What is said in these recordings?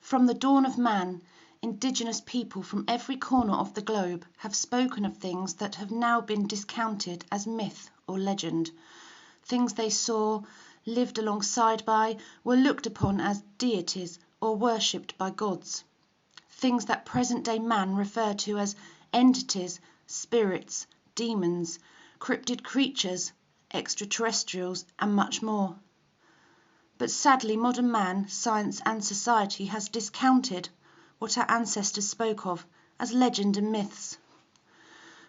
From the dawn of man, indigenous people from every corner of the globe have spoken of things that have now been discounted as myth or legend. Things they saw, lived alongside by, were looked upon as deities or worshipped by gods. Things that present-day man refer to as entities, spirits, demons, cryptid creatures, extraterrestrials, and much more. But sadly, modern man, science and society has discounted what our ancestors spoke of as legend and myths.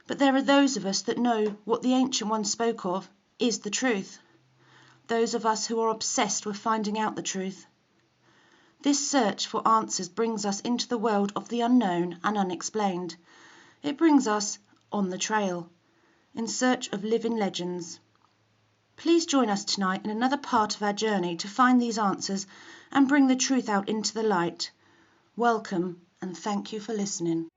But there are those of us that know what the ancient ones spoke of is the truth. Those of us who are obsessed with finding out the truth. This search for answers brings us into the world of the unknown and unexplained. It brings us on the trail, in search of living legends. Please join us tonight in another part of our journey to find these answers and bring the truth out into the light. Welcome and thank you for listening.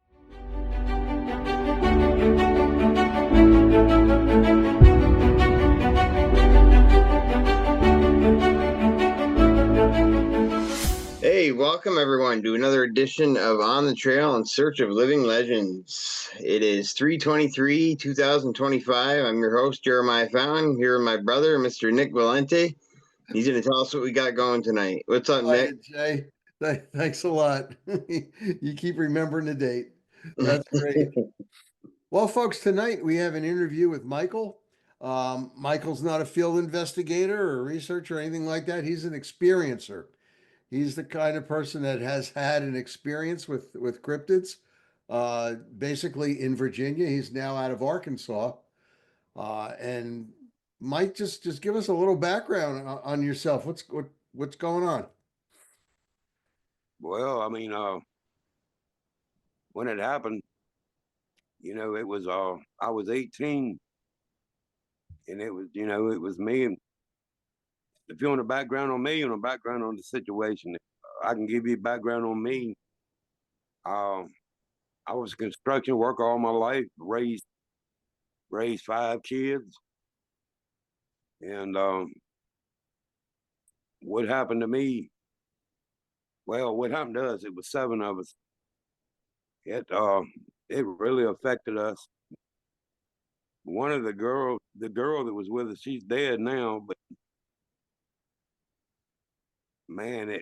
Hey, welcome everyone to another edition of On the Trail in Search of Living Legends. It is 3/23/2025. I'm your host, Jeremiah Fountain, here with my brother, Mr. Nick Valente. He's going to tell us what we got going tonight. What's up, Nick? Jay, thanks a lot. You keep remembering the date. That's great. Well, folks, tonight we have an interview with Michael. Michael's not a field investigator or researcher or anything like that. He's an experiencer. He's the kind of person that has had an experience with cryptids. Basically in Virginia. He's now out of Arkansas. And Mike, just give us a little background on yourself. What's going on? Well, I mean, when it happened, it was I was 18, and it was it was me. And if you want a background on me, and a background on the situation, I can give you a background on me. I was a construction worker all my life, raised 5 kids, and what happened to me? Well, what happened to us? It was 7 of us. It really affected us. One of the girl that was with us, she's dead now, but man,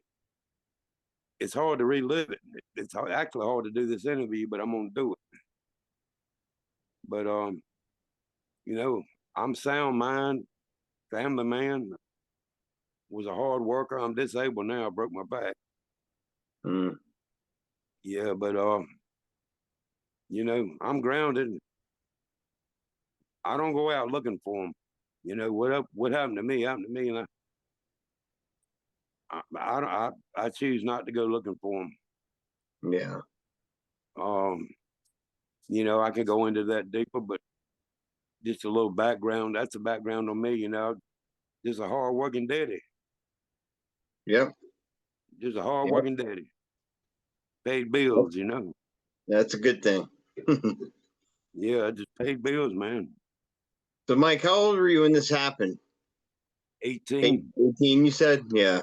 it's hard to relive it. It's actually hard to do this interview, but I'm gonna do it. But I'm sound mind, family man, was a hard worker. I'm disabled now. I broke my back. Yeah, but I'm grounded. I don't go out looking for them. What happened to me happened to me, and I choose not to go looking for them. Yeah. I could go into that deeper, but just a little background. That's a background on me. Just a hard-working daddy. Yep. Just a hard-working daddy. Paid bills, That's a good thing. Yeah, I just paid bills, man. So, Mike, how old were you when this happened? 18. 18, you said? Yeah.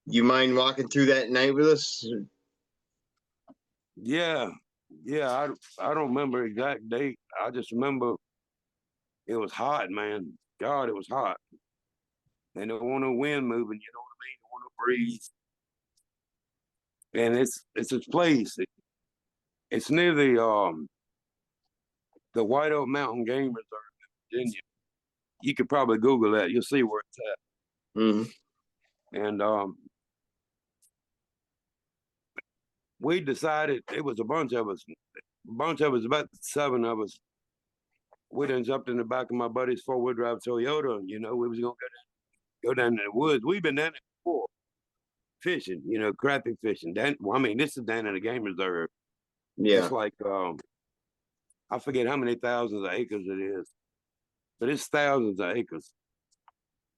You mind walking through that night with us? Yeah. I don't remember the exact date. I just remember it was hot, man. God, it was hot. And there wasn't no wind moving, you know what I mean? There wasn't no breeze. And it's this place. It's near the White Oak Mountain Game Reserve in Virginia. You could probably Google that. You'll see where it's at. Mm-hmm. And we decided, it was a bunch of us, about 7 of us. We done jumped in the back of my buddy's 4-wheel drive Toyota. We was gonna go down in the woods. We've been down there before, fishing, crappie fishing. This is down in the game reserve. Yeah. It's like I forget how many thousands of acres it is, but it's thousands of acres.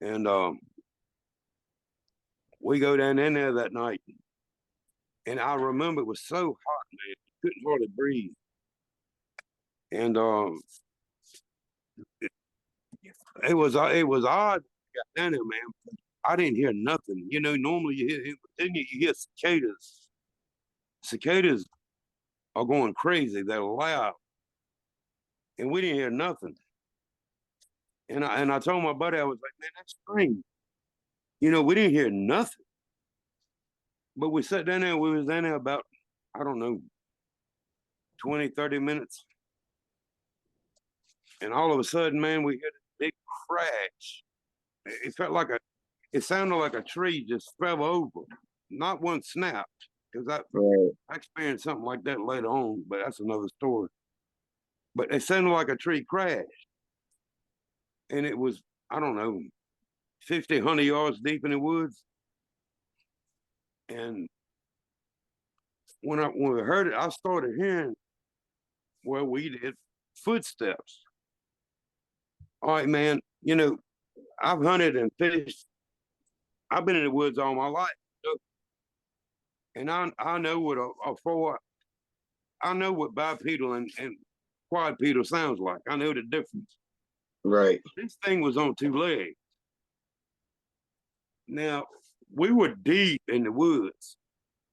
And we go down in there that night, and I remember it was so hot, man, you couldn't hardly breathe. And it was odd. We got down there, man. I didn't hear nothing. You know, normally you hear cicadas. Cicadas are going crazy. They're loud, and we didn't hear nothing. And I told my buddy, I was like, man, that's strange. You know, we didn't hear nothing. But we sat down there, we was down there about, I don't know, 20, 30 minutes. And all of a sudden, man, we heard a big crash. It felt like it sounded like a tree just fell over. Not one snapped, because I experienced something like that later on, but that's another story. But it sounded like a tree crashed. And it was, I don't know, 50, 100 yards deep in the woods. And when we heard it, I started hearing, well, we did, footsteps. All right, man, you know, I've hunted and fished. I've been in the woods all my life. And I know what I know what bipedal and quadrupedal sounds like. I know the difference. Right. This thing was on two legs. Now, we were deep in the woods.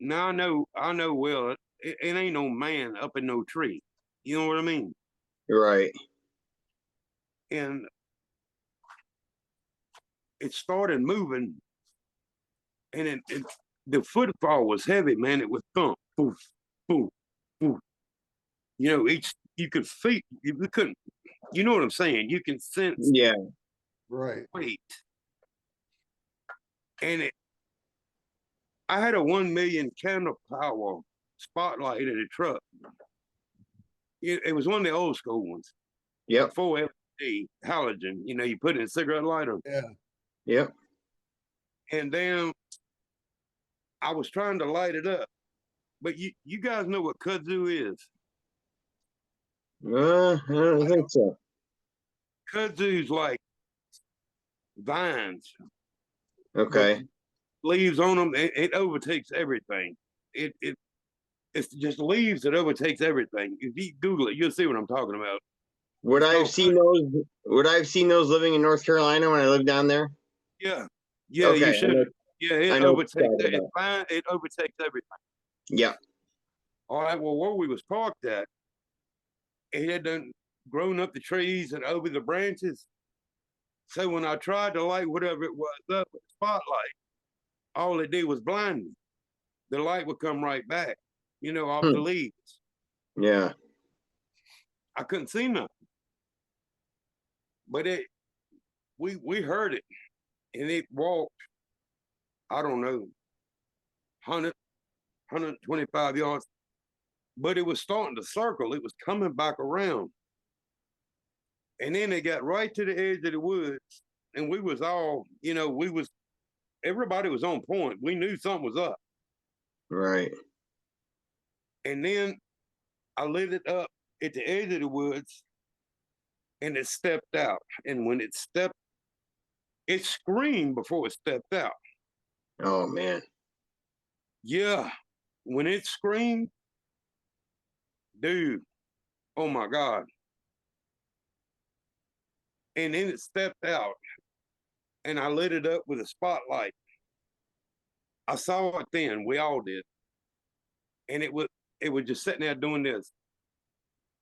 Now I know well, it ain't no man up in no tree. You know what I mean? Right. And it started moving, and the footfall was heavy, man. It was thump, poof, poof, poof. You know, you could feel, you couldn't, you know what I'm saying? You can sense Right. weight. And I had a 1 million candle power spotlight in the truck. It was one of the old school ones. Yep. Before LED halogen, you know, you put it in a cigarette lighter. Yeah. Yep. And then I was trying to light it up. But you guys know what kudzu is? I don't think so. Kudzu's like vines. Okay. Leaves on them, it overtakes everything. It's just leaves that overtakes everything. If you Google it, you'll see what I'm talking about. Would I have seen those living in North Carolina when I lived down there? Yeah, Okay, you should. Yeah, it overtakes. It's fine. It overtakes everything. Yeah. All right. Well, where we was parked at, it had done grown up the trees and over the branches. So when I tried to light whatever it was up with the spotlight, all it did was blind me. The light would come right back, you know, off the leaves. Yeah. I couldn't see nothing. But we heard it, and it walked, I don't know, 100, 125 yards, but it was starting to circle. It was coming back around. And then it got right to the edge of the woods, and we was all, you know, everybody was on point. We knew something was up. Right. And then I lit it up at the edge of the woods, and it stepped out. And when it screamed before it stepped out. Oh, man. Yeah. When it screamed, dude, oh my God. And then it stepped out, and I lit it up with a spotlight. I saw it then. We all did. And it was just sitting there doing this.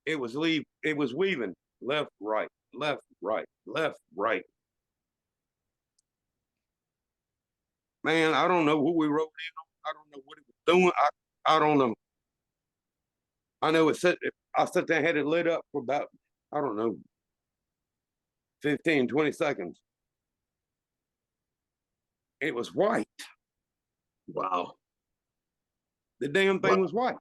It was weaving left, right, left, right, left, right. Man, I don't know who we rode in on. I don't know what it was doing. I don't know. I know I sat there and had it lit up for about, I don't know, 15, 20 seconds. It was white. Wow. The damn thing was white.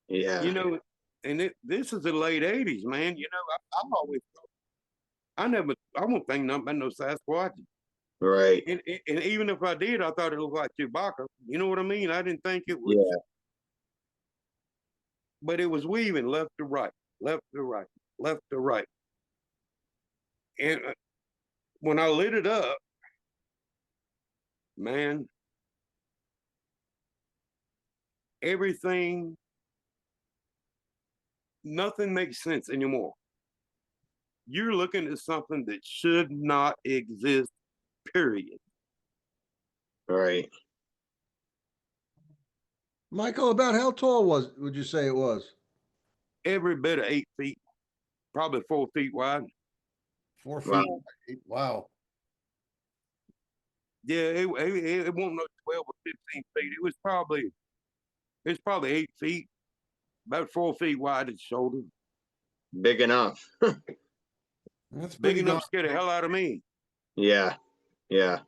Yeah. You know, and this is the late 80s, man. You know, I've always thought, I won't think nothing about no Sasquatch. Right. And even if I did, I thought it looked like Chewbacca. You know what I mean? I didn't think it was. Yeah. But it was weaving left to right, left to right, left to right. And when I lit it up, man, nothing makes sense anymore. You're looking at something that should not exist, period. All right. Michael, about how tall would you say it was? Every bit of 8 feet, probably 4 feet wide. 4 feet. Wow. Wow. Yeah, it won't no 12 or 15 feet. It's probably 8 feet, about 4 feet wide at the shoulder. Big enough. That's Big pretty enough darn. to scare the hell out of me. Yeah. Yeah.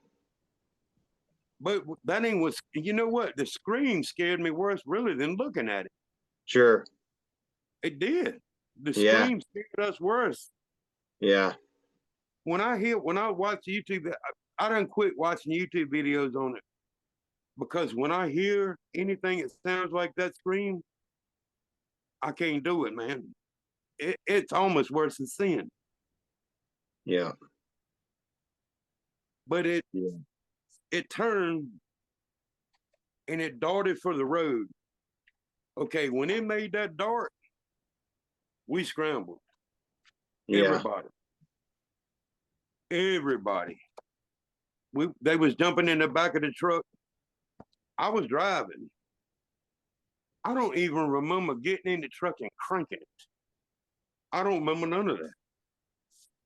But that thing was, you know what? The scream scared me worse, really, than looking at it. Sure. It did. The Yeah. scream scared us worse. Yeah. When I watch YouTube, I done quit watching YouTube videos on it because when I hear anything that sounds like that scream, I can't do it, man. It's almost worse than sin. Yeah. But Yeah. it turned and it darted for the road. Okay, when it made that dart, we scrambled. Yeah. Everybody. They was jumping in the back of the truck. I was driving. I don't even remember getting in the truck and cranking it. I don't remember none of that.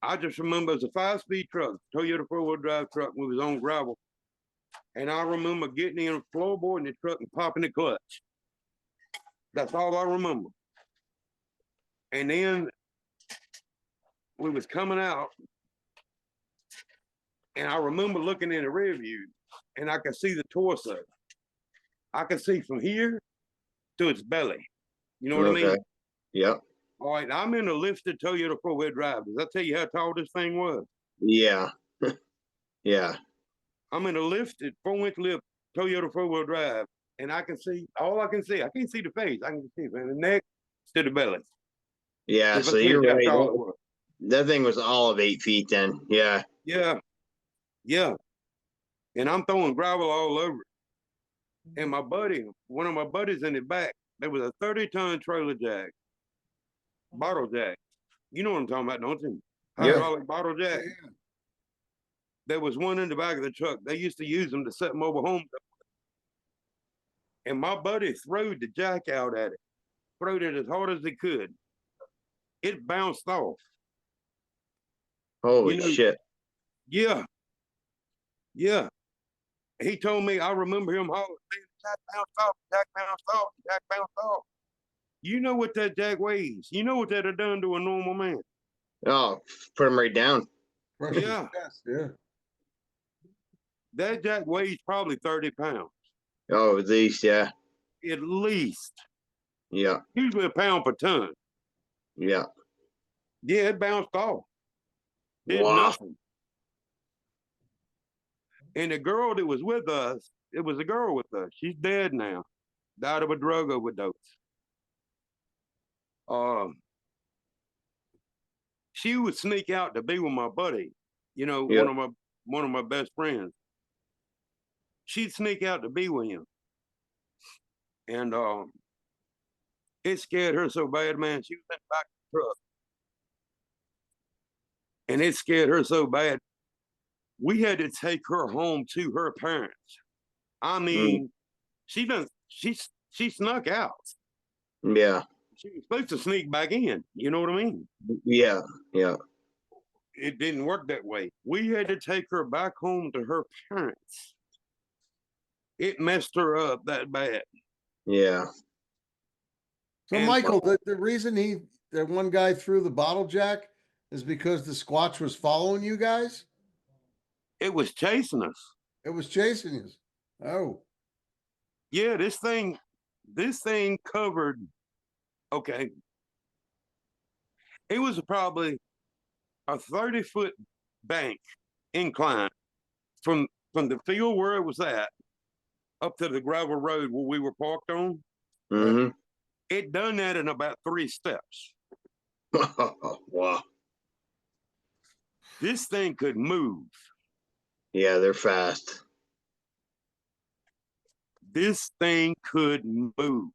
I just remember it was a 5-speed truck, Toyota 4-wheel drive truck. We was on gravel. And I remember getting in a floorboard in the truck and popping the clutch. That's all I remember. And then we was coming out, and I remember looking in the rear view, and I could see the torso. I could see from here to its belly. You know what I mean? Yep. All right, I'm in a lifted Toyota 4-wheel drive. Does that tell you how tall this thing was? Yeah. Yeah. I'm in a lifted 4-inch lift Toyota 4-wheel drive, and I can see all I can see. I can't see the face. I can see from the neck to the belly. Yeah. If I So tell you're you how right. tall it was. That thing was all of 8 feet then. Yeah. Yeah, yeah. And I'm throwing gravel all over it. And one of my buddies in the back, there was a 30-ton trailer jack, bottle jack. You know what I'm talking about, don't you? Yeah. Hydraulic bottle jack. Yeah. There was one in the back of the truck. They used to use them to set mobile homes up. And my buddy throwed the jack out at it, throwed it as hard as he could. It bounced off. Holy shit. Yeah, yeah. He told me, I remember him hollering, Jack bounced off, Jack bounced off, Jack bounced off. You know what that jack weighs. You know what that'd have done to a normal man. Oh, put him right down. Yeah. Yeah. That jack weighs probably 30 pounds. Oh, at least, yeah. At least. Yeah. Usually a pound per ton. Yeah. Yeah, it bounced off. Did Wow. nothing. And the girl that was with us, it was a girl with us. She's dead now. Died of a drug overdose. She would sneak out to be with my buddy, Yeah. one of my best friends. She'd sneak out to be with him. And it scared her so bad, man. She was in the back of the truck. And it scared her so bad. We had to take her home to her parents. I mean, she snuck out. Yeah. She was supposed to sneak back in. You know what I mean? Yeah. Yeah. It didn't work that way. We had to take her back home to her parents. It messed her up that bad. Yeah. So And Michael, the reason that one guy threw the bottle jack is because the Squatch was following you guys? it was chasing us. It was chasing you. Oh. Yeah, this thing covered, okay. It was probably a 30-foot bank incline from the field where it was at up to the gravel road where we were parked on. Mm-hmm. It done that in about 3 steps. Wow. This thing could move. Yeah, they're fast. This thing could move.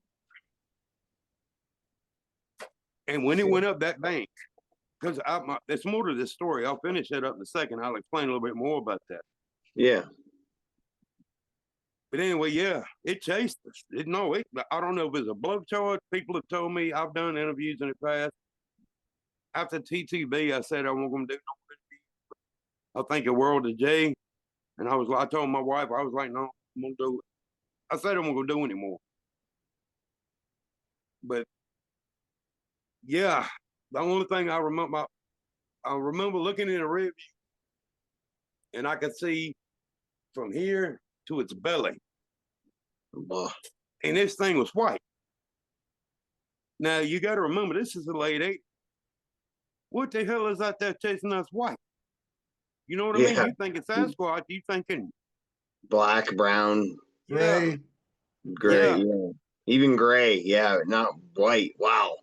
And when it went up that bank, because there's more to this story. I'll finish that up in a second. I'll explain a little bit more about that. Yeah. But anyway, yeah, it chased us. I don't know if it's a bluff charge. People have told me, I've done interviews in the past. After TTB, I said I wasn't going to do no interviews. I think a world of J. And I told my wife, I was like, no, I'm going to do it. I said I'm going to do anymore. But yeah, the only thing I remember looking in the rear view, and I could see from here to its belly. And this thing was white. Now, you got to remember, this is the late 80s. What the hell is out there chasing us white? You know what I mean? You think it's Sasquatch, you thinking black, brown, gray, gray, yeah. Even gray, yeah, not white. Wow.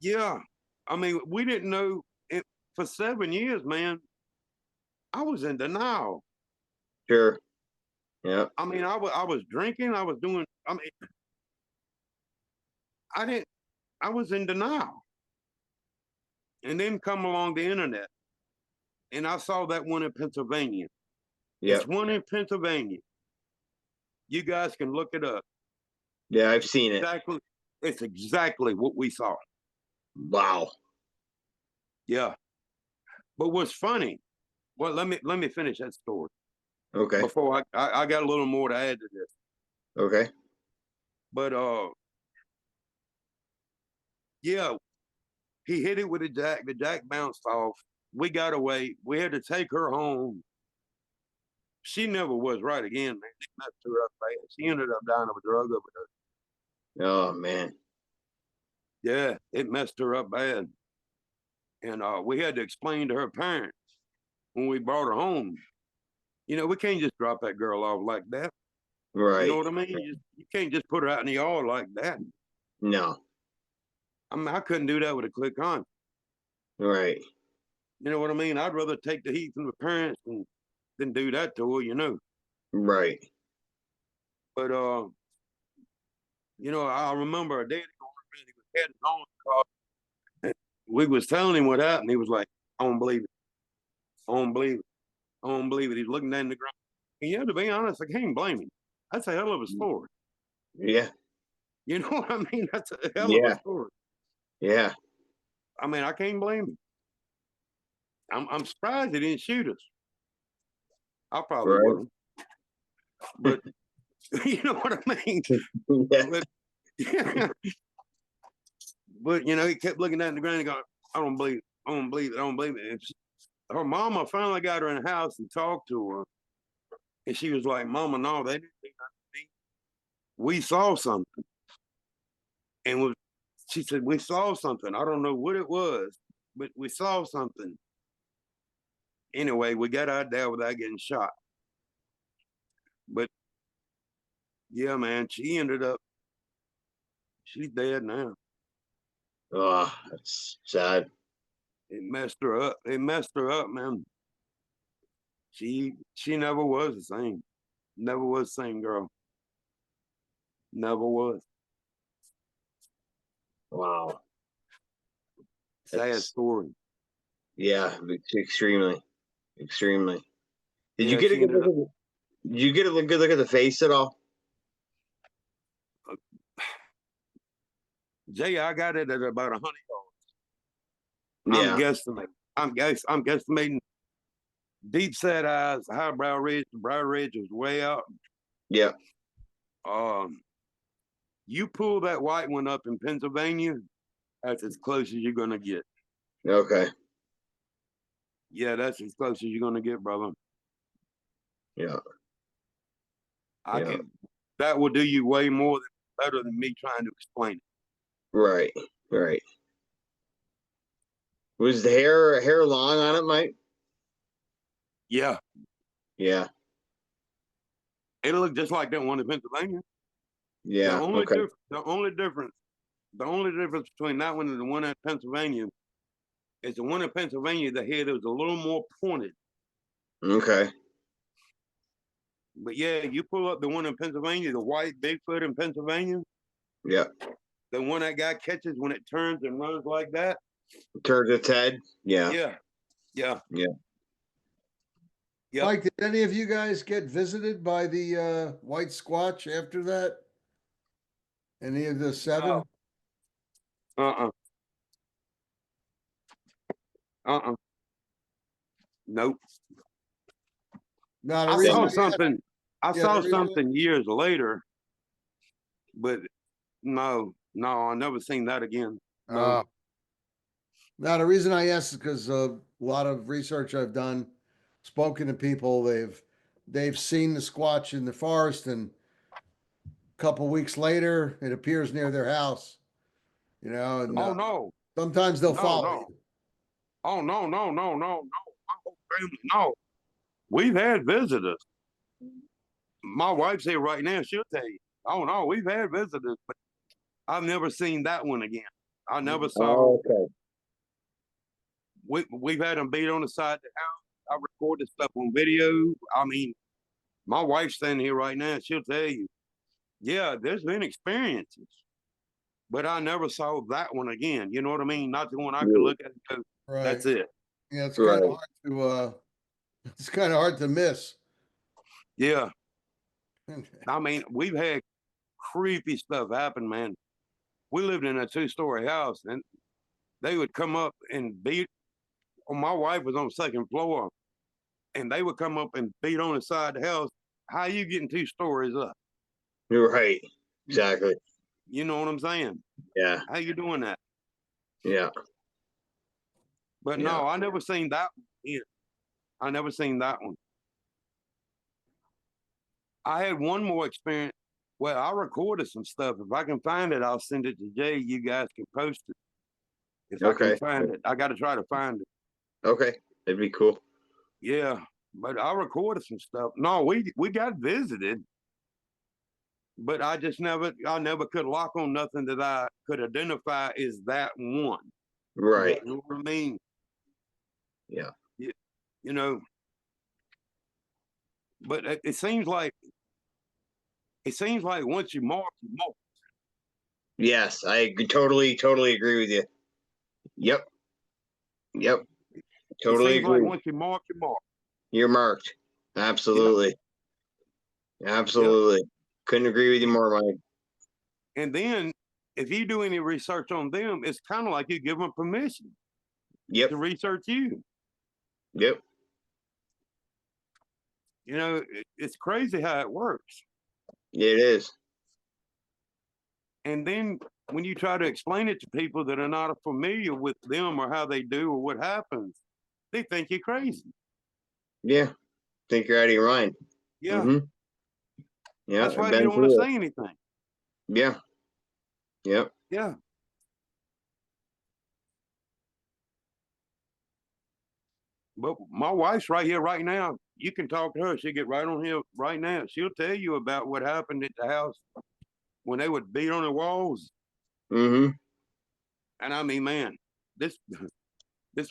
Yeah. I mean, we didn't know it for 7 years, man. I was in denial. Sure. Yeah. I mean, I was drinking, I was doing, I was in denial. And then come along the internet, and I saw that one in Pennsylvania. Yeah. It's one in Pennsylvania. You guys can look it up. Yeah, I've seen it. It's exactly what we saw. Wow. Yeah. But what's funny, well, let me finish that story. Okay. Before I got a little more to add to this. Okay. But yeah, he hit it with a jack. The jack bounced off. We got away. We had to take her home. She never was right again, man. It messed her up bad. She ended up dying of a drug overdose. Oh man. Yeah, it messed her up bad. And we had to explain to her parents when we brought her home. You know, we can't just drop that girl off like that. Right. You know what I mean? You can't just put her out in the yard like that. No. I mean, I couldn't do that with a click on. Right. You know what I mean? I'd rather take the heat from the parents than do that to her, you know. Right. But you know, I remember a day ago, he was heading home because we was telling him what happened. He was like, I don't believe it. I don't believe it. I don't believe it. He's looking down the ground. And you know, to be honest, I can't blame him. That's a hell of a story. Yeah. You know what I mean? That's a hell of a story. Yeah. I mean, I can't blame him. I'm surprised he didn't shoot us. I probably wouldn't. But you know what I mean? Yeah. But you know, he kept looking down the ground and going, I don't believe it. I don't believe it. I don't believe it. And her mama finally got her in the house and talked to her. And she was like, Mama, no, they didn't do nothing to me. We saw something. And she said, we saw something. I don't know what it was, but we saw something. Anyway, we got out there without getting shot. But yeah, man, she's dead now. Oh, that's sad. It messed her up. It messed her up, man. She never was the same. Never was the same girl. Never was. Wow. Sad story. Yeah, extremely. Did Yeah, you get a good look did you get a good look at the face at all? Jay, I got it at about 100 yards. Yeah. I'm guesstimating deep set eyes, highbrow ridge, the brow ridge was way out. Yeah. You pull that white one up in Pennsylvania, that's as close as you're gonna get. Okay. Yeah, that's as close as you're gonna get, brother. Yeah. That will do you way more better than me trying to explain it. Right. Right. Was the hair long on it, Mike? Yeah. Yeah. It'll look just like that one in Pennsylvania. Yeah. The only difference between that one and the one in Pennsylvania is the one in Pennsylvania, the head is a little more pointed. Okay. But yeah, you pull up the one in Pennsylvania, the white Bigfoot in Pennsylvania. Yeah. The one that guy catches when it turns and runs like that. Turns its head. Yeah. Yeah. Yeah. Yeah. Yep. Mike, did any of you guys get visited by the white squatch after that? Any of the seven? No. Uh-uh. Uh-uh. Nope. No, the I reason saw I asked, something. I yeah, saw something years later, but no, I never seen that again. No. now the reason I asked is because a lot of research I've done, spoken to people, they've seen the squatch in the forest, and a couple weeks later, it appears near their house. You know, and Oh no. sometimes they'll No, follow no. you. Oh no. My whole family, no. We've had visitors. My wife's here right now. She'll tell you. Oh no, we've had visitors, but I've never seen that one again. I never saw. Oh, okay. We've had them beat on the side of the house. I recorded stuff on video. I mean, my wife's standing here right now. She'll tell you. Yeah, there's been experiences, but I never saw that one again. You know what I mean? Not the one I could look at and go, Right. "That's it." Yeah, it's kind of Right. hard to it's kind of hard to miss. Yeah, I mean, we've had creepy stuff happen, man. We lived in a 2-story house, and they would come up and beat. Oh, my wife was on the second floor, and they would come up and beat on the side of the house. How you getting 2 stories up? You're right. Exactly. You know what I'm saying? Yeah. How you doing that? Yeah. But Yeah. no, I never seen that one. Yeah, I never seen that one. I had one more experience. Well, I recorded some stuff. If I can find it, I'll send it to Jay. You guys can post it. If I can Okay. find it, I got to try to find it. Okay. That'd be cool. Yeah, but I recorded some stuff. No, we got visited, but I never could lock on nothing that I could identify as that one. Right. You know what I mean? Yeah. You know, but it seems like once you mark, you mark. Yes, I totally agree with you. Yep. Yep. It Totally seems like agree. once you mark, you mark. You're marked. Absolutely. Yep. Absolutely. Couldn't agree with you more, Mike. And then if you do any research on them, it's kind of like you give them permission Yep. to research you. Yep. You know, it's crazy how it works. It is. And then when you try to explain it to people that are not familiar with them or how they do or what happens, they think you're crazy. Yeah. Think you're out of your mind. Yeah. Mm-hmm. Yeah. That's why I've you been don't want to through it. say anything. Yeah. Yep. Yeah. But my wife's right here right now. You can talk to her. She'll get right on here right now. She'll tell you about what happened at the house when they would beat on the walls. Mm-hmm. And I mean, man, this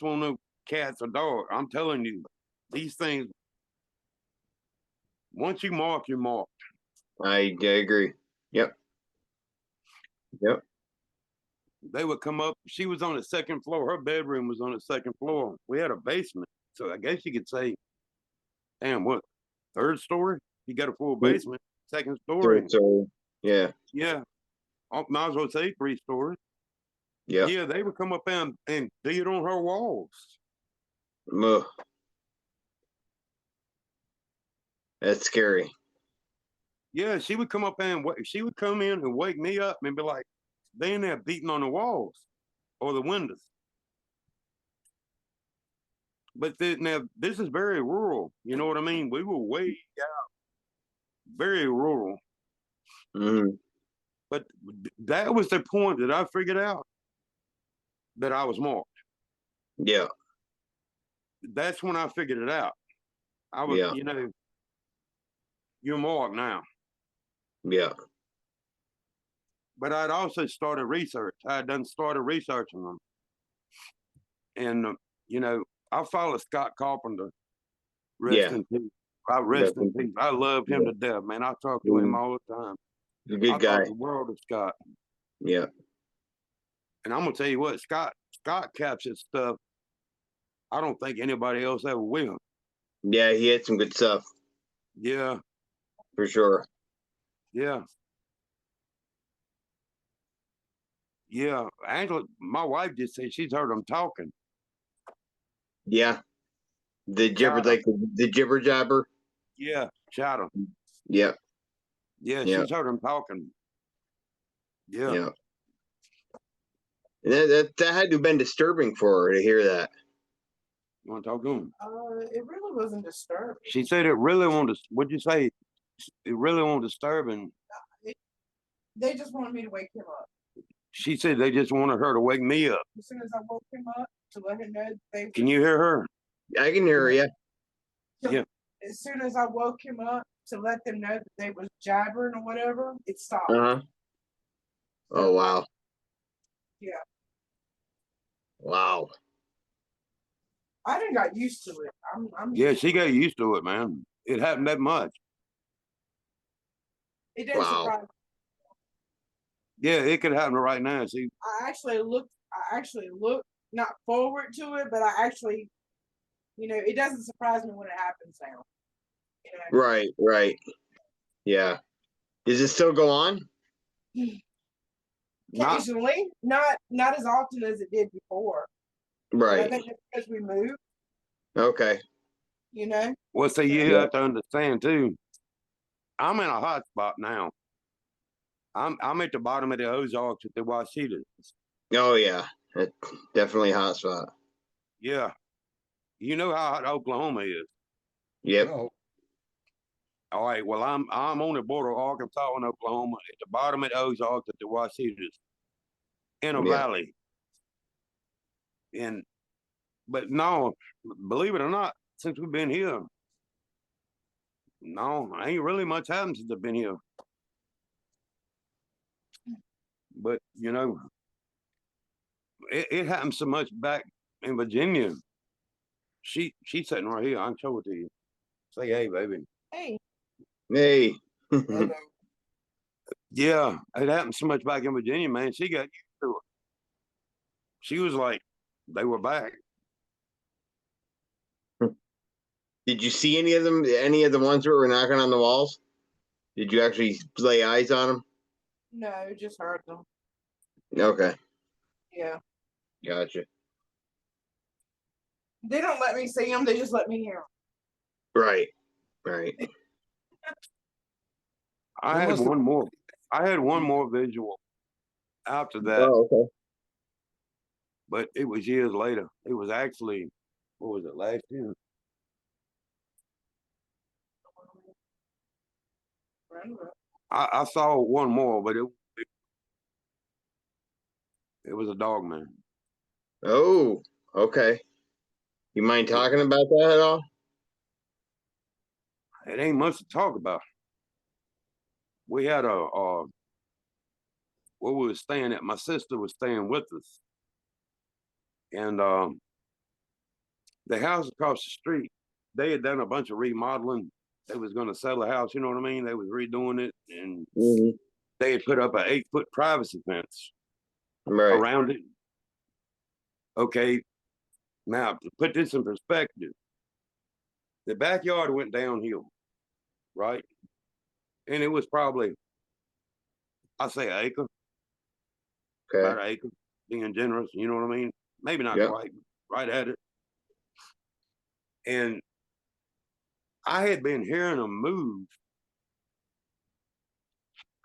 won't no cats or dog. I'm telling you, these things, once you mark, you mark. I agree. Yep. Yep. They would come up. She was on the second floor. Her bedroom was on the second floor. We had a basement. So I guess you could say, damn, what, third story? You got a full basement, second story. So yeah. Yeah. Might as well say 3 stories. Yeah. Yeah, they would come up and beat on her walls. Ugh. That's scary. Yeah, she would come up and she would come in and wake me up and be like, they in there beating on the walls or the windows. But now this is very rural. You know what I mean? We were way out, very rural. Mm-hmm. But that was the point that I figured out that I was marked. Yeah. That's when I figured it out. I was, Yeah. you're marked now. Yeah. But I'd also started research. I had started researching them. And, I follow Scott Carpenter. Rest Yeah. in peace. I rest in peace. I love him Yeah. to death, man. I talk to him all the time. He's a good I guy. talk the world of Scott. Yeah. And I'm gonna tell you what, Scott captured stuff I don't think anybody else ever will. Yeah, he had some good stuff Yeah, for sure. yeah, yeah. Angela, my wife just said she's heard them talking. Yeah, the jibber, Chatter. like the jibber jabber. Yeah, chatter. Yep, Yeah, yep, she's heard them talking. Yeah. yep. And that had to have been disturbing for her to hear that. You want to talk to him? It really wasn't disturbing. She said it really won't. What'd you say? It really won't disturbing. They just wanted me to wake him up. She said they just wanted her to wake me up. As soon as I woke him up to let him know they. Can you hear her? I can hear her. Yeah. Yeah. As soon as I woke him up to let them know that they was jabbering or whatever, it stopped. Uh huh. Oh wow. Yeah. Wow. I didn't got used to it. I'm Yeah, she got used to it, man. It happened that much. It didn't Wow. surprise me. Yeah, it could happen right now. See, I actually looked not forward to it, but I actually, it doesn't surprise me when it happens now. Right. Right. Yeah. Does it still go on? Occasionally, not as often as it did before. But I Right. think it's because we moved, Okay. well, see, you Yeah. have to understand too. I'm in a hot spot now. I'm at the bottom of the Ozarks at the Washitas. Oh yeah. That's definitely a hot spot. Yeah, you know how hot Oklahoma is. Yep. No. All right. Well, I'm on the border of Arkansas and Oklahoma at the bottom of the Ozarks at the Washitas in a Yeah. valley. But no, believe it or not, since we've been here, no, ain't really much happened since I've been here. But it happened so much back in Virginia. She's sitting right here. I can show it to you. Say hey, baby. Hey, Hey. Hello. Yeah, it happened so much back in Virginia, man. She got used to it. She was like, they were back. Did you see any of them? Any of the ones that were knocking on the walls? Did you actually lay eyes on them? no, just heard them. Okay. Yeah, Gotcha. they don't let me see them. They just let me hear them. Right. Right. I That had must have- one more. I had one more visual after that, Oh, okay. but it was years later. It was actually, what was it, last year? I saw one more, but it was a dog man. Oh, okay. You mind talking about that at all? It ain't much to talk about. We had where we were staying at. My sister was staying with us, and the house across the street, they had done a bunch of remodeling. They was going to sell the house. You know what I mean? They was redoing it, and Mm-hmm. they had put up an 8-foot privacy fence Right. around it. Okay, now to put this in perspective, the backyard went downhill, right? And it was probably, I say, an acre, about Okay. an acre, being generous. You know what I mean? Maybe not Yep. quite, right at it. And I had been hearing them move.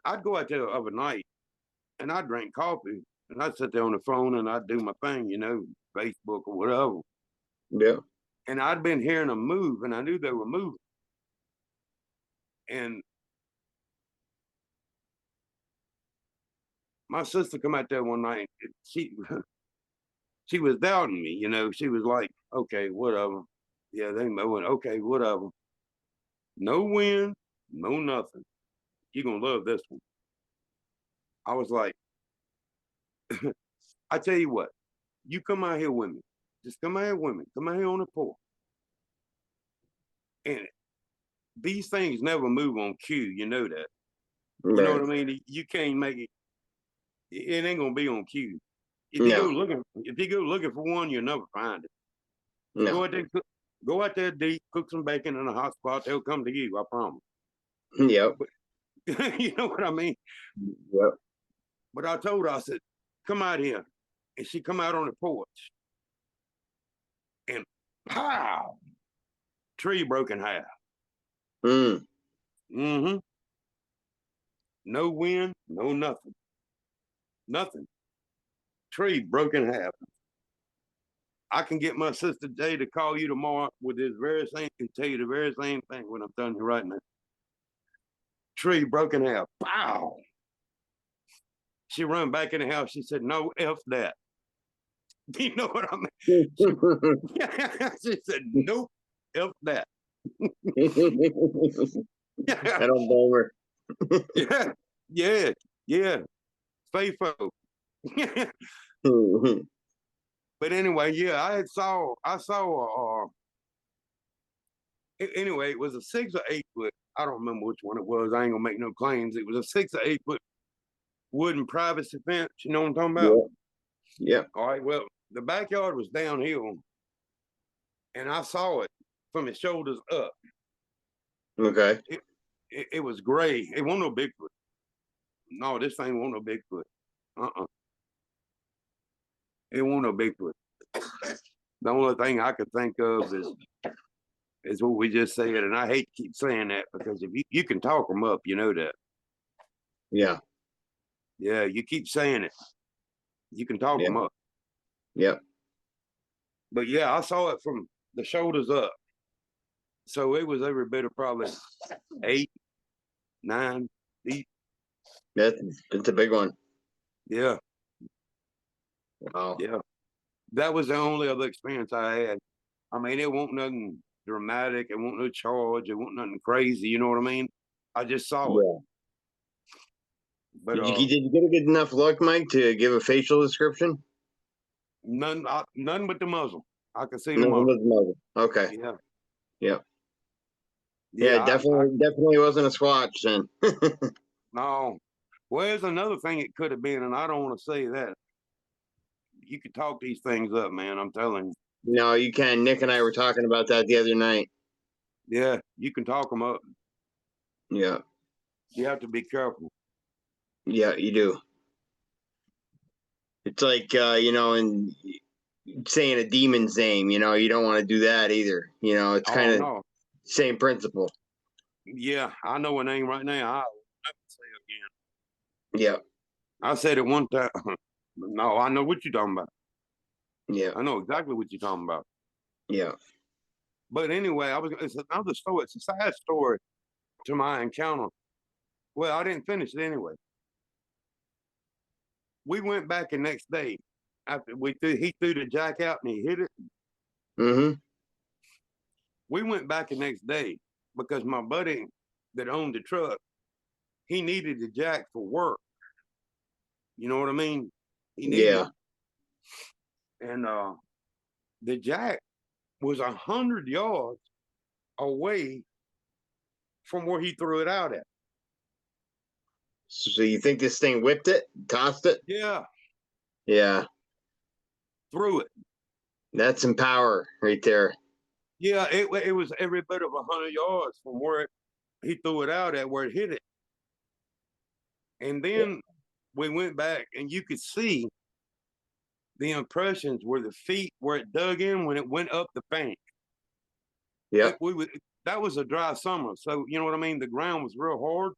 I'd go out there overnight and I'd drink coffee and I'd sit there on the phone and I'd do my thing, Facebook or whatever. Yeah. And I'd been hearing them move and I knew they were moving. And my sister come out there one night. She was doubting me, She was like, "Okay, whatever. Yeah, they moving. Okay, whatever. No wind, no nothing. You're gonna love this one." I was like, "I tell you what, you come out here with me. Just come out here with me. Come out here on the porch. And these things never move on cue. You know that. You know Right. what I mean? You can't make it. It ain't gonna be on cue. If No. you go looking for one, you'll never find it. No. Go out there, Go out there deep, cook some bacon in a hot spot. They'll come to you. I promise. Yep. You know what I mean? Yep. But I told her, I said, come out here. And she come out on the porch. And pow! Tree broke in half. Mm. Mm-hmm. No wind, no nothing. Nothing. Tree broke in half. I can get my sister Jay to call you tomorrow with this very same and tell you the very same thing when I'm telling you right now. Tree broke in half. Pow! She run back in the house. She said, no, F that. You know what I mean? She said, nope, F that. I don't blame her. Yeah. Faithful. But anyway, yeah, I saw anyway, it was a 6 or 8 foot. I don't remember which one it was. I ain't gonna make no claims. It was a 6 or 8 foot wooden privacy fence. You know what I'm talking about? Yeah. All right. Well, the backyard was downhill, and I saw it from his shoulders up. Okay. It was gray. It wasn't no Bigfoot. No, this thing wasn't no Bigfoot. It wasn't no Bigfoot. The only thing I could think of is what we just said, and I hate to keep saying that because if you can talk them up, you know that. Yeah. Yeah, you keep saying it. You can talk them up. Yep. But yeah, I saw it from the shoulders up. So it was every bit of probably 8, 9 feet. It's a big one. Yeah. Wow. Yeah. That was the only other experience I had. I mean, it wasn't nothing dramatic. It wasn't no charge. It wasn't nothing crazy. You know what I mean? I just saw it. But Did you get a good enough look, Mike, to give a facial description? none but the muzzle. I could see the Nothing muzzle. but the muzzle. Okay. Yeah. Yeah. Yeah. Yeah, definitely wasn't a Squatch then. No. Well, there's another thing it could have been, and I don't want to say that. You could talk these things up, man. I'm telling you. No, you can. Nick and I were talking about that the other night. Yeah, you can talk them up. Yeah. You have to be careful. Yeah, you do. It's like in saying a demon's name, you don't want to do that either. It's kind of same principle. Yeah, I know a name right now. I'll never say it again. Yeah. I said it one time. No, I know what you're talking about. Yeah. I know exactly what you're talking about. Yeah. But anyway, it's another story. It's a sad story to my encounter. Well, I didn't finish it anyway. We went back the next day after he threw the jack out and he hit it. Mm-hmm. We went back the next day because my buddy that owned the truck, he needed the jack for work. You know what I mean? He needed it. And the jack was 100 yards away from where he threw it out at. So you think this thing whipped it, tossed it? Yeah. Yeah. Threw it. That's some power right there. Yeah, it was every bit of 100 yards from where he threw it out at, where it hit it. And then we went back, and you could see the impressions where the feet, where it dug in when it went up the bank. Yeah. That was a dry summer, so you know what I mean? The ground was real hard.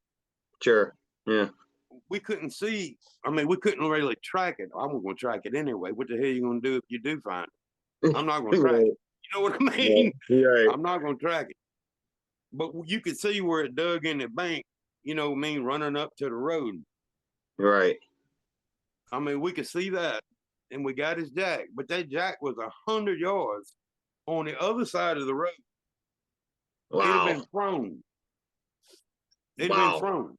Sure. Yeah. We couldn't see. I mean, we couldn't really track it. I'm going to track it anyway. What the hell are you going to do if you do find it? I'm not going to track it. You know what I mean? Right. I'm not going to track it. But you could see where it dug in the bank, you know what I mean, running up to the road. Right. I mean, we could see that, and we got his jack. But that jack was 100 yards on the other side of the road. Wow. It'd have been thrown. It'd have been thrown.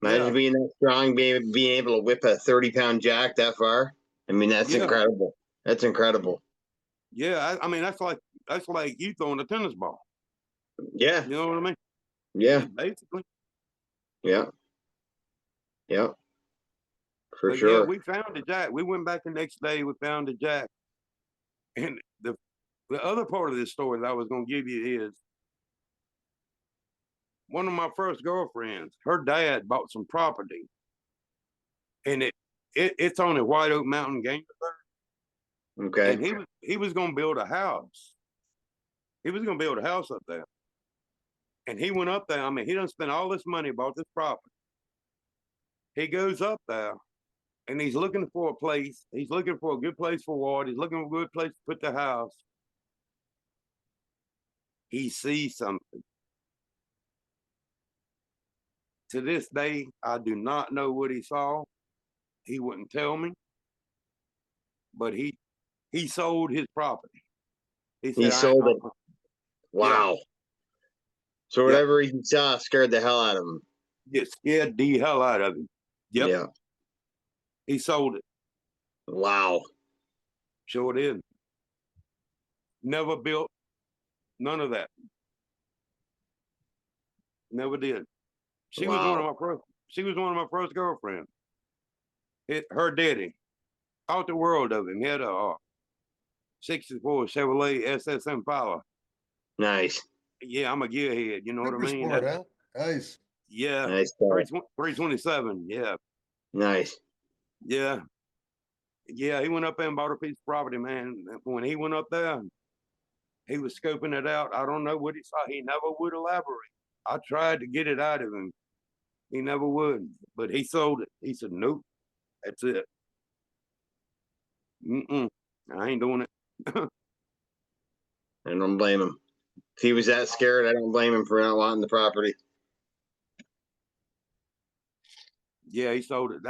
Imagine being that strong, being able to whip a 30-pound jack that far. I mean, that's incredible. That's incredible. Yeah, I mean, that's like you throwing a tennis ball. Yeah. You know what I mean? Yeah. Basically. Yeah. Yeah. For But sure. yeah, we found the jack. We went back the next day. We found the jack. And the other part of this story that I was going to give you is one of my first girlfriends, her dad bought some property, and it's on the White Oak Mountain Game Reserve. Okay. And he was going to build a house. He was going to build a house up there. And he went up there. I mean, he done spent all this money, bought this property. He goes up there, and he's looking for a place. He's looking for a good place for water. He's looking for a good place to put the house. He sees something. To this day, I do not know what he saw. He wouldn't tell me. But he sold his property. He said, He sold it. Wow. Yeah. So whatever he saw scared the hell out of him. It scared the hell out of him. Yep. Yeah. He sold it. Wow. Sure did. Never built none of that. Never did. She was one of my first. She was one of my first girlfriends. Her daddy, out the world of him. He had a '64 Chevrolet SS Impala. Nice. Yeah, I'm a gearhead. You know what I mean? Sport, huh? Nice. Yeah. Nice. 327. Yeah. Nice. Yeah. Yeah, he went up there and bought a piece of property, man. When he went up there, he was scoping it out. I don't know what he saw. He never would elaborate. I tried to get it out of him. He never would. But he sold it. He said, nope, that's it. I ain't doing it. I don't blame him. If he was that scared, I don't blame him for not wanting the property. Yeah, he sold it.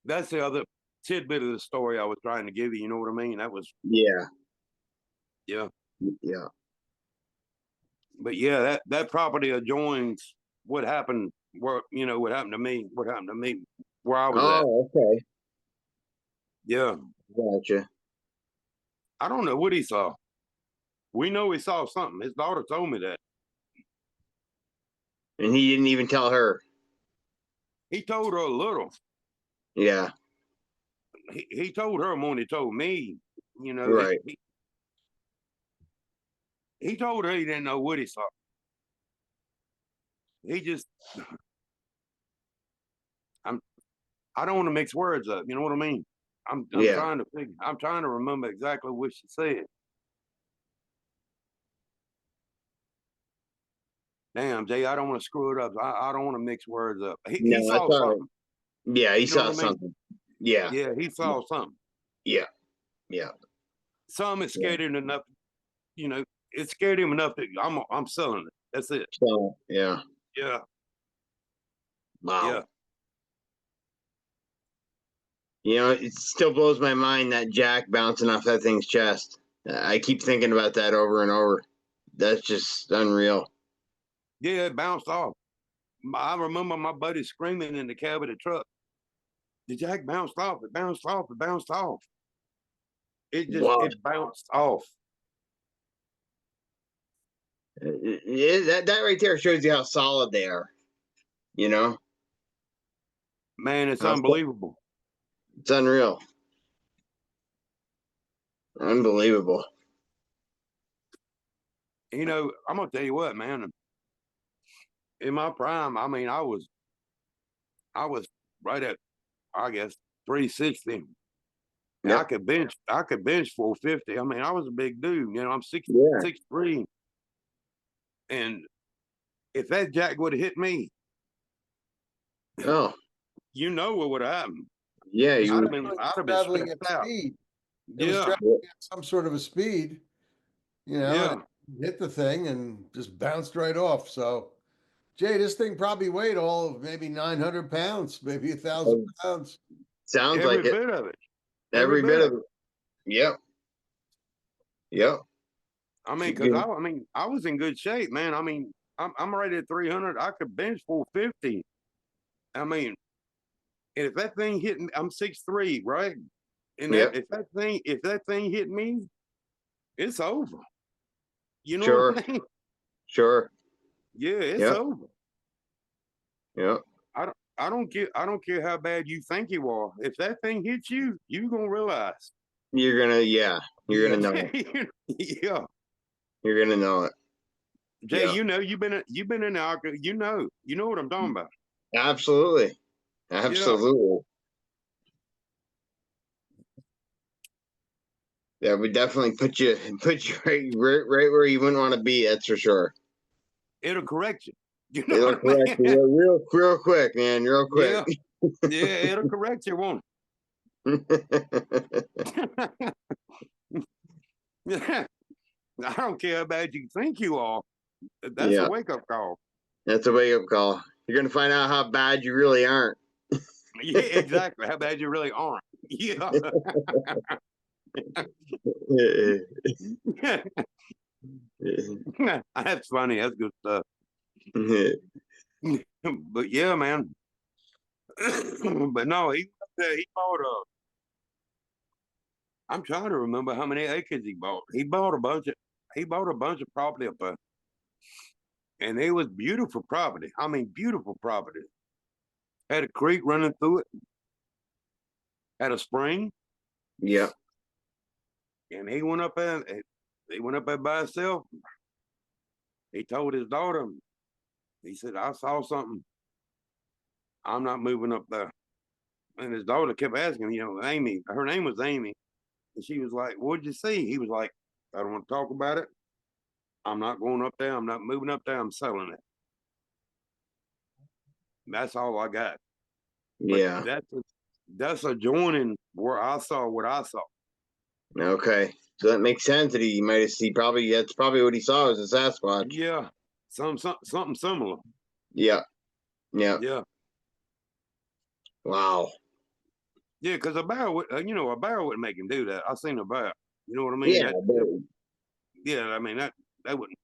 That's the other tidbit of the story I was trying to give you. You know what I mean? That was Yeah. Yeah. Yeah. But yeah, that property adjoins what happened what happened to me where I was at. Oh, okay. Yeah. Gotcha. I don't know what he saw. We know he saw something. His daughter told me that. And he didn't even tell her. He told her a little. Yeah. He told her more than he told me. You know, right. He told her he didn't know what he saw. He just, I don't want to mix words up. You know what I mean? I'm trying to remember exactly what she said. Damn, Jay, I don't want to screw it up. I don't want to mix words up. He saw something. Yeah, he saw something. Yeah. Yeah, he saw something. Yeah. Yeah. Something scared him enough. You know, it scared him enough that I'm selling it. That's it. So, yeah. Yeah. Wow. Yeah. You know, it still blows my mind that jack bouncing off that thing's chest. I keep thinking about that over and over. That's just unreal. Yeah, it bounced off. I remember my buddy screaming in the cab of the truck. The jack bounced off. It bounced off. It bounced off. It bounced off. That right there shows you how solid they are. You know? Man, it's unbelievable. It's unreal. Unbelievable. You know, I'm gonna tell you what, man. In my prime, I mean, I was right at, I guess, 360. Yep. I could bench 450. I mean, I was a big dude. You know, I'm 6'3". And if that jack would have hit me, you know what would have happened. Yeah, I'd have been traveling at speed. Yeah, some sort of a speed. You know, and hit the thing and just bounced right off. So, Jay, this thing probably weighed all of maybe 900 pounds, maybe 1,000 pounds. Sounds like it. Every bit of it. Every bit of it. Yep. Yep. I mean, because I was in good shape, man. I mean, I'm right at 300. I could bench 450. I mean, and if that thing hit me, I'm 6'3", right? And if that thing hit me, it's over. You know what I mean? Sure. Yeah, it's over. Yeah. I don't care how bad you think you are. If that thing hits you, you're gonna realize. You're gonna, yeah, you're Yeah. gonna know it. Yeah. You're gonna know it. Jay, Yeah. you've been in the alcohol, you know what I'm talking about. Absolutely. Yeah. Absolutely. That would definitely put you right where you wouldn't want to be. That's for sure. It'll correct you. You know It'll what I correct mean? you real quick, man. Real quick. Yeah. Yeah, it'll correct you, won't it? Yeah. I don't care how bad you think you are. That's a Yeah, wake up call. that's a wake up call. You're gonna find out how bad you really aren't. Yeah, exactly. How bad you really aren't. Yeah. That's funny. That's good stuff. But yeah, man. But no, he bought a. I'm trying to remember how many acres he bought. He bought a bunch of property up there, and it was beautiful property. I mean, beautiful property. Had a creek running through it. Had a spring, Yeah. and he went up there. He went up there by himself. He told his daughter. He said, "I saw something. I'm not moving up there." And his daughter kept asking him, Amy. Her name was Amy, and she was like, "What'd you see?" He was like, "I don't want to talk about it. I'm not going up there. I'm not moving up there. I'm selling it." That's all I got. But Yeah. that's adjoining where I saw what I saw. Okay. So that makes sense that he might have seen. Probably that's probably what he saw was a Sasquatch. Yeah, something similar. Yeah. Yeah. Yeah, Wow. yeah. Because a bear wouldn't make him do that. I seen a bear. You know what I mean? Yeah. Yeah. I mean that wouldn't.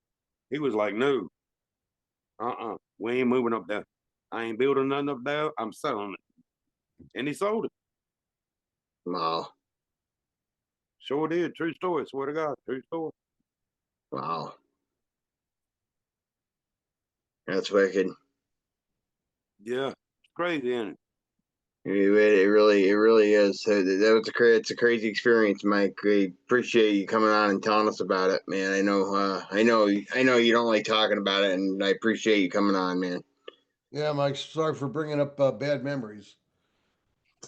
He was like, "No, we ain't moving up there. I ain't building nothing up there. I'm selling it." And he sold it. Wow. Sure did. True story. Swear to God. True story. Wow. That's wicked. Yeah. It's crazy, isn't it? It really is. So it's a crazy experience, Mike. I appreciate you coming on and telling us about it, man. I know you don't like talking about it, and I appreciate you coming on, man. Yeah, Mike. Sorry for bringing up bad memories,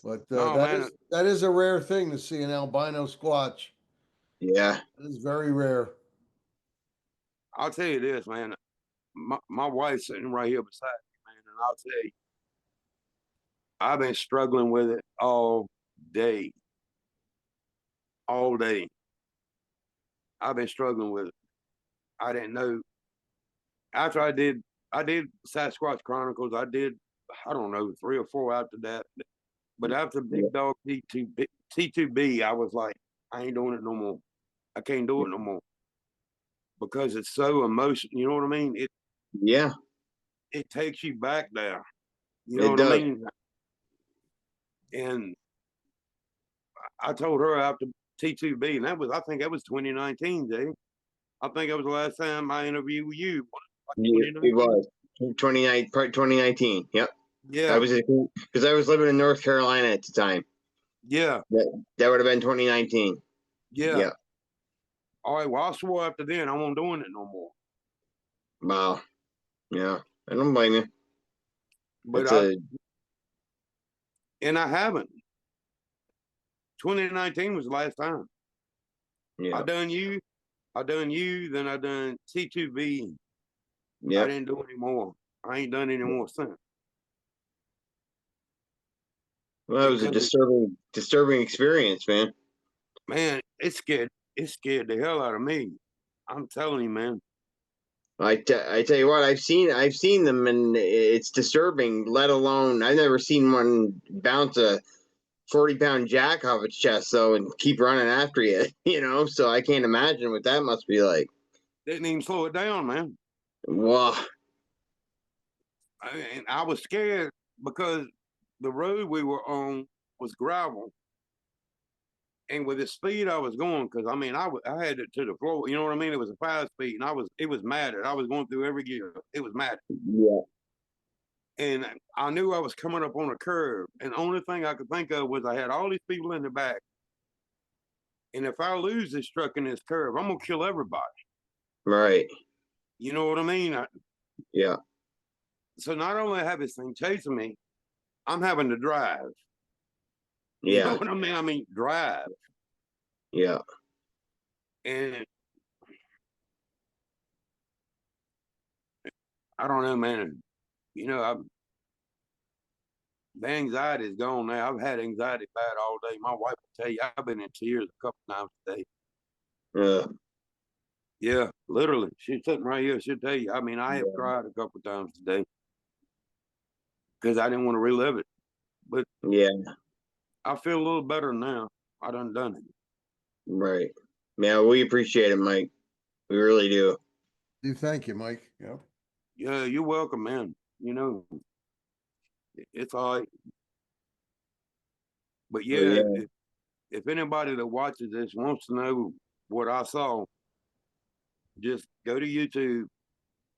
but No, man. that is a rare thing to see an albino squatch. Yeah. It is very rare. I'll tell you this, man. My wife's sitting right here beside me, man, and I'll tell you, I've been struggling with it all day. All day. I've been struggling with it. I didn't know. After I did Sasquatch Chronicles. I don't know, 3 or 4 after that. But after Yeah. Big Dog T2B, I was like, I ain't doing it no more. I can't do it no more because it's so emotional. You know what I mean? Yeah. It takes you back there. You know It what I does. mean? And I told her after T2B, and I think that was 2019, Jay. I think that was the last time I interviewed with you. It was 2019. Yep. I Yeah, was because I was living in North Carolina at the time. yeah, That would have been 2019. yeah. Yeah. All right, well, I swore after then I won't doing it no more. Wow. Yeah. I don't blame you. But It's I haven't. 2019 was the last time. yeah. I done you, then I done T2B. I Yep. didn't do any more. I ain't done any more since. Well, that was a Because disturbing experience, man. man, it scared the hell out of me. I'm telling you, man. I tell you what, I've seen them, and it's disturbing. Let alone, I've never seen one bounce a 40-pound jack off its chest, though, and keep running after you. So I can't imagine what that must be like. Didn't even slow it down, man. Wow. And I was scared because the road we were on was gravel, and with the speed I was going, because I mean I had it to the floor. You know what I mean? It was a 5-speed, and it was matted. I was going through every gear. It was matted, Yeah. and I knew I was coming up on a curve. And the only thing I could think of was I had all these people in the back, And if I lose this truck in this curve, I'm gonna kill everybody. Right. You know what I mean? Yeah. So not only have this thing chasing me, I'm having to drive. You know Yeah. what I mean? I mean, drive. Yeah. And I don't know, man. You know, the anxiety is gone now. I've had anxiety bad all day. My wife will tell you I've been in tears a couple times today. Yeah, literally. She's sitting right here. She'll tell you. I mean, I have cried a couple times today because I didn't want to relive it. But yeah. I feel a little better now. I done it. Right. Man, we appreciate it, Mike. We really do. Thank you, Mike. Yep. Yeah, you're welcome, man. You know, it's all right. But yeah, if anybody that watches this wants to know what I saw, just go to YouTube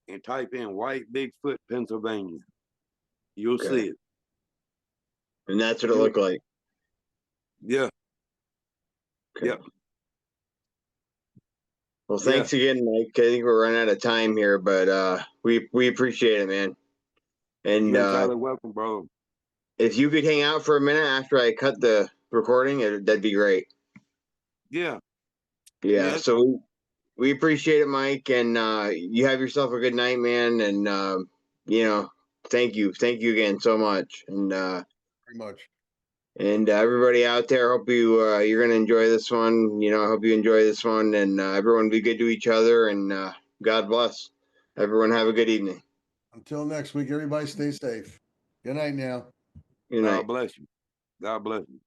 and type in White Bigfoot, Pennsylvania. You'll see it. And that's what it looked like. Yeah. Okay. Yep. Well, thanks again, Mike. I think we're running out of time here, but we appreciate it, man. And you're entirely welcome, bro. If you could hang out for a minute after I cut the recording, that'd be great. Yeah. Yeah. So we appreciate it, Mike, and you have yourself a good night, man. And you know, thank you again so much, and very much. And everybody out there, hope you're gonna enjoy this one. You know, I hope you enjoy this one, and everyone be good to each other, and God bless. Everyone have a good evening. Until next week, everybody stay safe. Good night now. Good night. God bless you. God bless you.